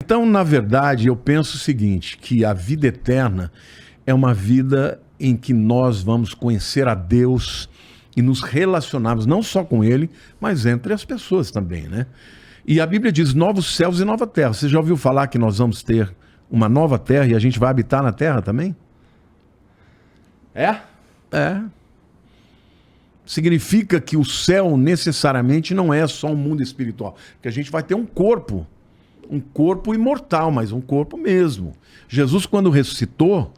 Então, na verdade, eu penso o seguinte, que a vida eterna é uma vida em que nós vamos conhecer a Deus e nos relacionarmos não só com Ele, mas entre as pessoas também, né? E a Bíblia diz novos céus e nova terra. Você já ouviu falar que nós vamos ter uma nova terra e a gente vai habitar na terra também? É? É. Significa que o céu necessariamente não é só um mundo espiritual. Que a gente vai ter um corpo imortal, mas um corpo mesmo. Jesus, quando ressuscitou,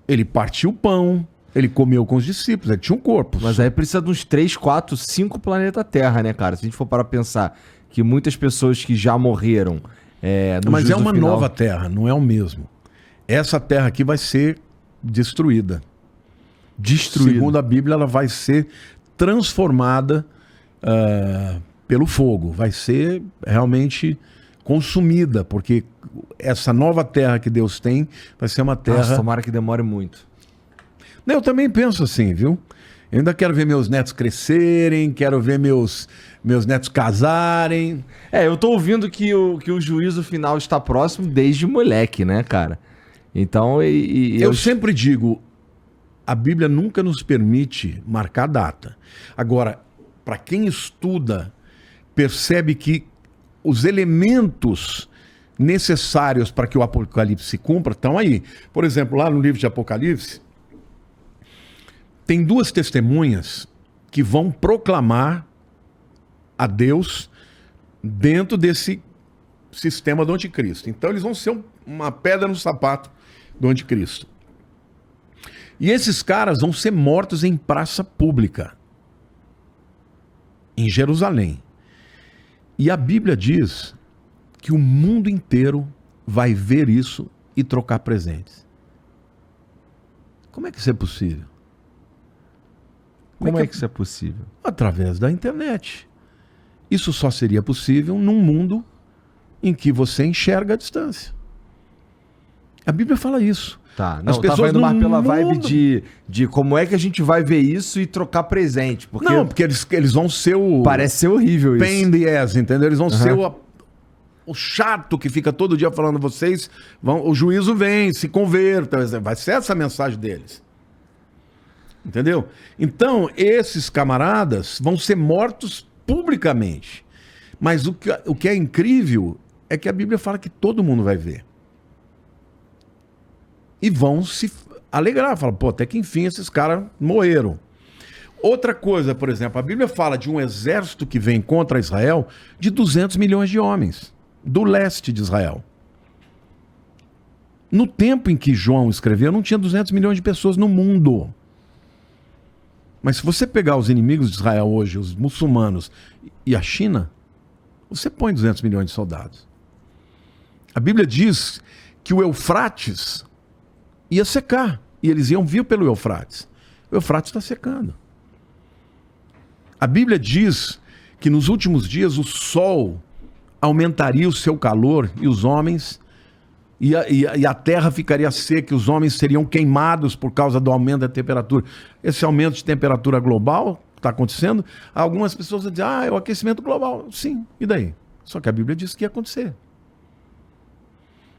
ele partiu o pão, ele comeu com os discípulos, ele tinha um corpo. Mas aí precisa de uns 3, 4, 5 planetas Terra, né, cara? Se a gente for para pensar que muitas pessoas que já morreram... Mas é uma nova terra, não é o mesmo. Essa terra aqui vai ser destruída. Segundo a Bíblia, ela vai ser transformada pelo fogo. Vai ser realmente consumida, porque essa nova terra que Deus tem vai ser uma terra... Nossa, tomara que demore muito. Eu também penso assim, viu? Eu ainda quero ver meus netos crescerem, quero ver meus netos casarem. Eu tô ouvindo que o juízo final está próximo desde moleque, né, cara? Então, eu sempre digo, a Bíblia nunca nos permite marcar data. Agora, para quem estuda, percebe que os elementos necessários para que o Apocalipse se cumpra estão aí. Por exemplo, lá no livro de Apocalipse, tem 2 testemunhas que vão proclamar a Deus dentro desse sistema do anticristo. Então eles vão ser uma pedra no sapato do anticristo. E esses caras vão ser mortos em praça pública, em Jerusalém. E a Bíblia diz que o mundo inteiro vai ver isso e trocar presentes. Como é que isso é possível? Como é que isso é possível? Através da internet. Isso só seria possível num mundo em que você enxerga a distância. A Bíblia fala isso. Tá, não, as pessoas indo mais pela vibe de como é que a gente vai ver isso e trocar presente. Porque... Não, porque eles vão ser o... Parece ser horrível isso. Pain in the ass, entendeu? Eles vão ser o chato que fica todo dia falando vocês, o juízo vem, se converta. Vai ser essa a mensagem deles. Entendeu? Então, esses camaradas vão ser mortos publicamente. Mas o que é incrível é que a Bíblia fala que todo mundo vai ver. E vão se alegrar. Fala, pô, até que enfim esses caras morreram. Outra coisa, por exemplo, a Bíblia fala de um exército que vem contra Israel de 200 milhões de homens, do leste de Israel. No tempo em que João escreveu, não tinha 200 milhões de pessoas no mundo. Mas se você pegar os inimigos de Israel hoje, os muçulmanos e a China, você põe 200 milhões de soldados. A Bíblia diz que o Eufrates ia secar, e eles iam vir pelo Eufrates. O Eufrates está secando. A Bíblia diz que nos últimos dias o sol aumentaria o seu calor e os homens, e a terra ficaria seca, e os homens seriam queimados por causa do aumento da temperatura. Esse aumento de temperatura global está acontecendo. Algumas pessoas dizem, é o aquecimento global. Sim, e daí? Só que a Bíblia diz que ia acontecer.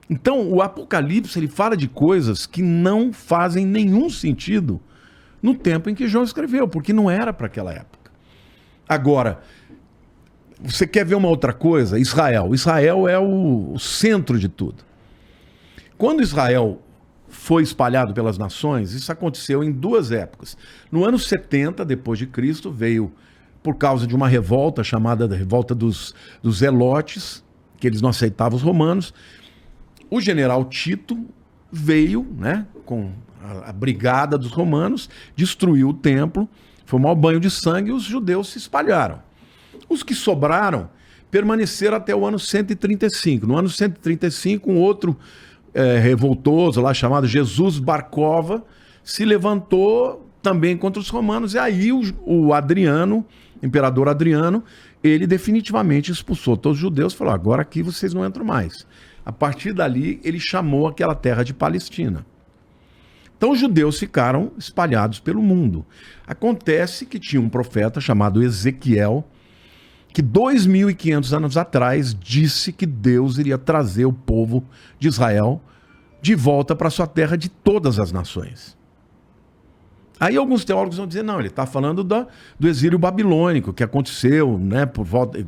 Então, o Apocalipse, ele fala de coisas que não fazem nenhum sentido no tempo em que João escreveu, porque não era para aquela época. Agora, você quer ver uma outra coisa? Israel. Israel é o centro de tudo. Quando Israel foi espalhado pelas nações, isso aconteceu em 2 épocas. No ano 70 depois de Cristo, veio por causa de uma revolta chamada da revolta dos Zelotes, que eles não aceitavam os romanos. O general Tito veio, né, com a brigada dos romanos, destruiu o templo, foi um mau banho de sangue e os judeus se espalharam. Os que sobraram permaneceram até o ano 135. No ano 135, um outro revoltoso lá chamado Jesus Barcova se levantou também contra os romanos, e aí o Adriano, imperador Adriano, ele definitivamente expulsou todos os judeus e falou, agora aqui vocês não entram mais. A partir dali, ele chamou aquela terra de Palestina. Então os judeus ficaram espalhados pelo mundo. Acontece que tinha um profeta chamado Ezequiel, que 2.500 anos atrás disse que Deus iria trazer o povo de Israel de volta para sua terra de todas as nações. Aí alguns teólogos vão dizer, não, ele está falando do exílio babilônico, que aconteceu, né, por volta...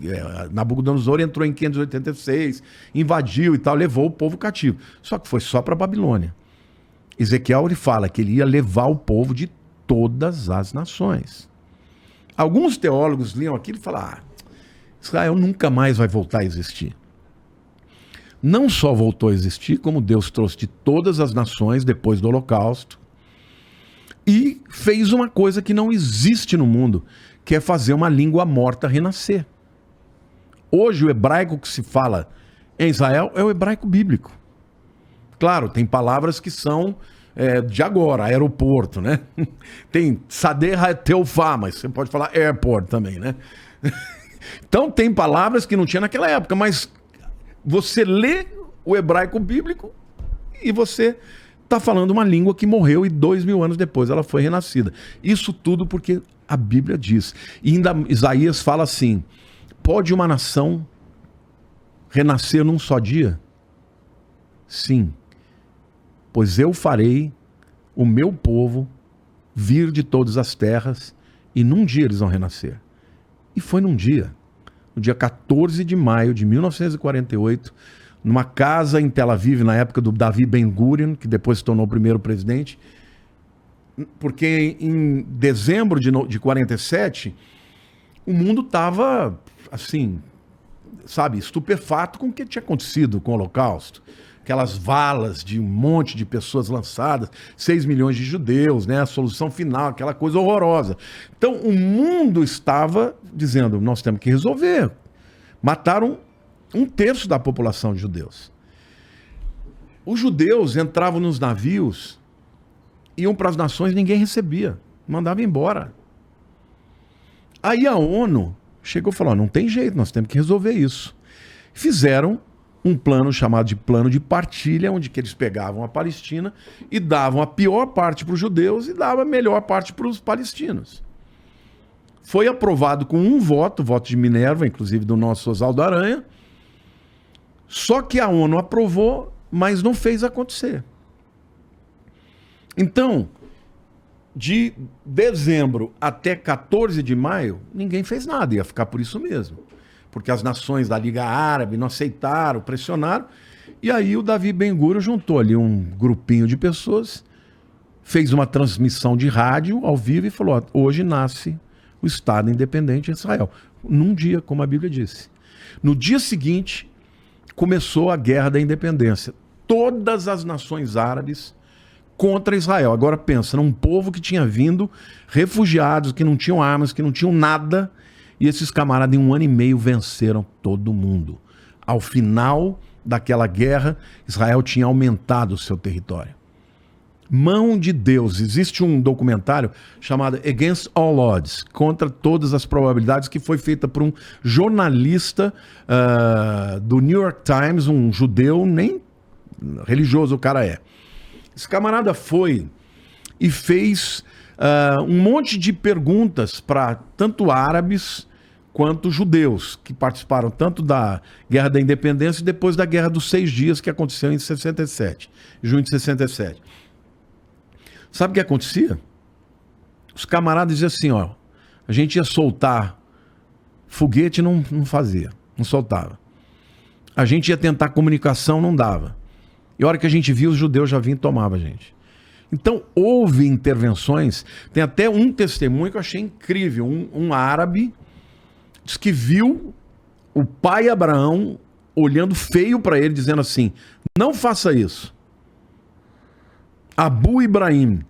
Nabucodonosor entrou em 586, invadiu e tal, levou o povo cativo. Só que foi só para a Babilônia. Ezequiel, ele fala que ele ia levar o povo de todas as nações. Alguns teólogos liam aquilo e falam, Israel nunca mais vai voltar a existir. Não só voltou a existir, como Deus trouxe de todas as nações depois do Holocausto e fez uma coisa que não existe no mundo, que é fazer uma língua morta renascer. Hoje o hebraico que se fala em Israel é o hebraico bíblico. Claro, tem palavras que são de agora, aeroporto, né? Tem Sadeh Teufá, mas você pode falar airport também, né? Então tem palavras que não tinha naquela época, mas você lê o hebraico bíblico e você está falando uma língua que morreu e 2.000 anos depois ela foi renascida. Isso tudo porque a Bíblia diz. E ainda Isaías fala assim, pode uma nação renascer num só dia? Sim, pois eu farei o meu povo vir de todas as terras e num dia eles vão renascer. E foi num dia, no dia 14 de maio de 1948, numa casa em Tel Aviv, na época do Davi Ben-Gurion, que depois se tornou o primeiro presidente, porque em dezembro de 47, o mundo estava, assim, sabe, estupefato com o que tinha acontecido com o Holocausto. Aquelas valas de um monte de pessoas lançadas, 6 milhões de judeus, né? A solução final, aquela coisa horrorosa. Então, o mundo estava dizendo, nós temos que resolver. Mataram 1/3 da população de judeus. Os judeus entravam nos navios, iam para as nações, ninguém recebia. Mandava embora. Aí a ONU chegou e falou, não tem jeito, nós temos que resolver isso. Fizeram um plano chamado de plano de partilha, onde que eles pegavam a Palestina e davam a pior parte para os judeus e davam a melhor parte para os palestinos. Foi aprovado com um voto, o voto de Minerva, inclusive do nosso Oswaldo Aranha, só que a ONU aprovou, mas não fez acontecer. Então, de dezembro até 14 de maio, ninguém fez nada, ia ficar por isso mesmo. Porque as nações da Liga Árabe não aceitaram, pressionaram. E aí o Davi Ben-Gurion juntou ali um grupinho de pessoas, fez uma transmissão de rádio ao vivo e falou, hoje nasce o Estado Independente de Israel. Num dia, como a Bíblia disse. No dia seguinte, começou a Guerra da Independência. Todas as nações árabes contra Israel. Agora pensa, um povo que tinha vindo, refugiados, que não tinham armas, que não tinham nada, e esses camaradas em 1 ano e meio venceram todo mundo. Ao final daquela guerra, Israel tinha aumentado o seu território. Mão de Deus. Existe um documentário chamado Against All Odds, contra todas as probabilidades, que foi feita por um jornalista do New York Times, um judeu, nem religioso o cara é. Esse camarada foi e fez um monte de perguntas para tanto árabes quanto judeus, que participaram tanto da Guerra da Independência e depois da Guerra dos 6 Dias, que aconteceu em 67, junho de 67. Sabe o que acontecia? Os camaradas diziam assim, ó, a gente ia soltar foguete, não fazia, não soltava. A gente ia tentar comunicação, não dava. E a hora que a gente viu, os judeus já vinham e tomavam a gente. Então, houve intervenções. Tem até um testemunho que eu achei incrível. Um árabe diz que viu o pai Abraão olhando feio para ele, dizendo assim, não faça isso. Abu Ibrahim.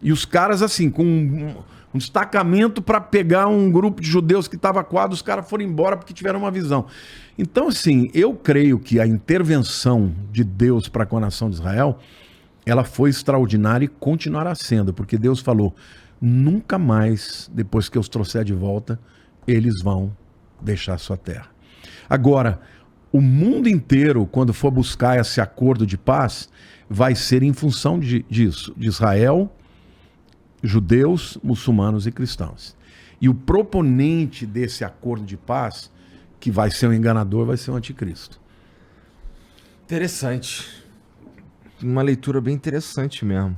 E os caras assim, com um destacamento para pegar um grupo de judeus que estava coado, os caras foram embora porque tiveram uma visão. Então, assim, eu creio que a intervenção de Deus para com a nação de Israel, ela foi extraordinária e continuará sendo, porque Deus falou, nunca mais, depois que eu os trouxer de volta, eles vão deixar a sua terra. Agora, o mundo inteiro, quando for buscar esse acordo de paz, vai ser em função disso, de Israel, judeus, muçulmanos e cristãos. E o proponente desse acordo de paz, que vai ser um enganador, vai ser o anticristo. Interessante. Uma leitura bem interessante mesmo.